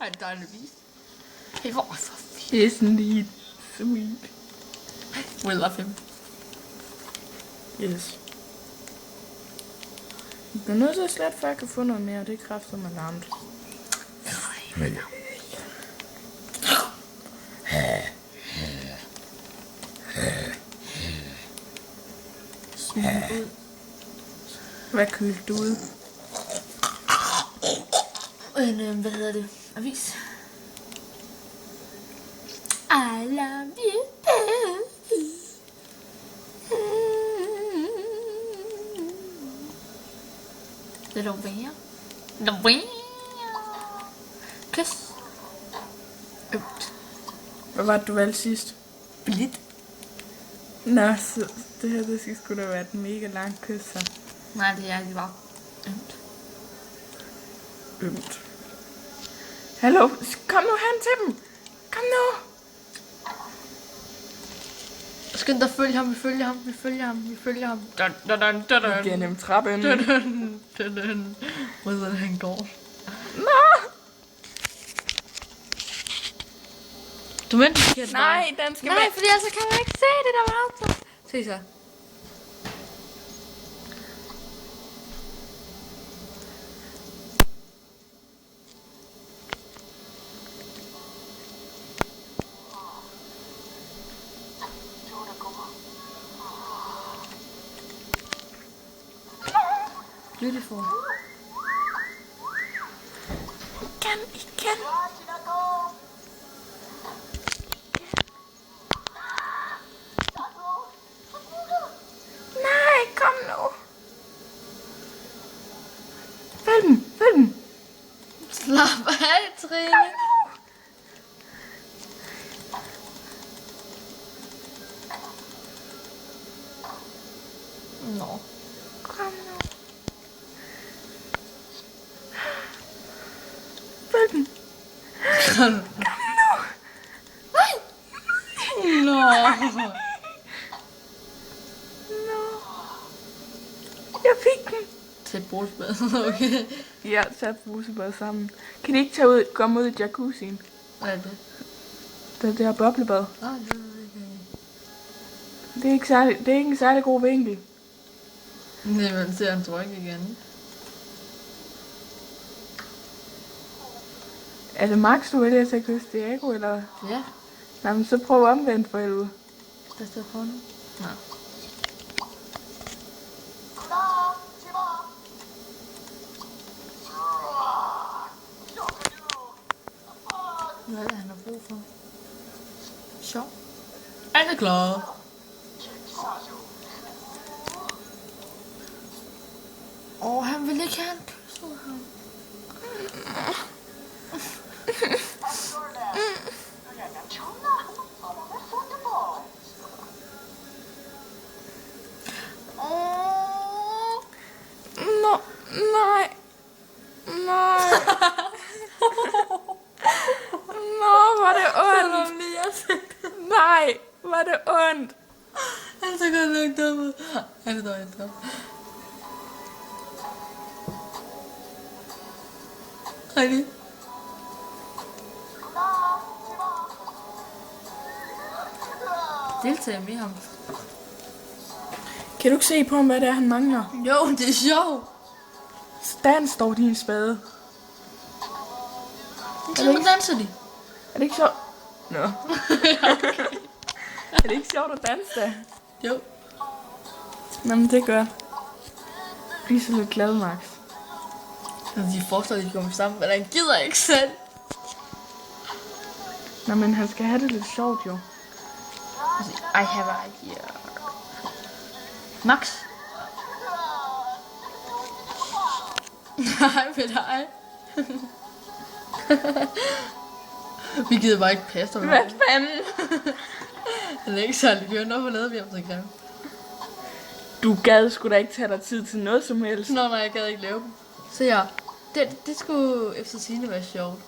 Han er dejlig vis. Hey, hvor er for fint. Isn't he sweet? We love him. Yes. Jeg bliver nødt til at slette, før jeg kan få noget mere. Det er kræfter med larmt. Hvad kølte du ud? Hvad hedder det? Avis. I love you. Det er der være. Kys. Ømt. Hvad var det, du valgte sidst? Blidt. Nå, så det her, det skal sgu da være et mega langt kys, så. Nej, det er bare ømt. Ømt. Hallo, kom nu hen til dem. Kom nu. Skynd dig, følge ham, vi følger ham. Dun, dun, dun, dun, dun. Gennem trappen. Dun, dun, dun, dun. Hvor er det, han går? Nå! Du mente forkert. Nej, den skal Nej, fordi så kan man ikke se det, der var aften. Se så. Beautiful. Igen. Nej, kom nu. Følg dem. Slap af, Trine. Nå. Kom nu. Følg dem. Kom nu. Nå. Jeg fik den. Til bordsbad, okay. Ja, sat brusebad sammen. Kan de ikke tage ud, komme ud i jacuzzien? Hvad er det? Det her boblebad. Det ved jeg ikke. Det er ikke en særlig god vinkel. Nej, man ser hans ryg igen. Er det Max, du vælger til at kysse Diego, eller? Ja, Nej, men så prøv omvendt for helvede. der står på nu. Nå. Hvad er det, han har brug for? Sjov. Han er klar. Han vil ikke have en kys ud af ham. Nå, nej. Nej. Nå, var det ondt. Nej, var det ondt. Han så godt nok dum ud. Han er dårligt dum. Ready? Deltager med ham. Kan du ikke se på ham, hvad det er, han mangler? Jo, det er sjovt. Dans står din spade. Hvordan danser de? Er det ikke sjovt? Nå. Okay. Er det ikke sjovt at danse da? Jo. Nå, men det gør. Bliv så lidt glad, Max. De forestiller, at de kommer sammen, men han gider ikke selv. Nå, men han skal have det lidt sjovt, jo. I have a idea. Max? Nej, med dig. Vi gider bare ikke passe dig. Hvad fanden? Han er ikke særlig dyr. Hvorfor lavede vi ham så grimt? Du gad sgu da ikke tage dig tid til noget som helst. Nå, nej, jeg gad ikke lave dem. Så ja, det skulle efter sigende være sjovt.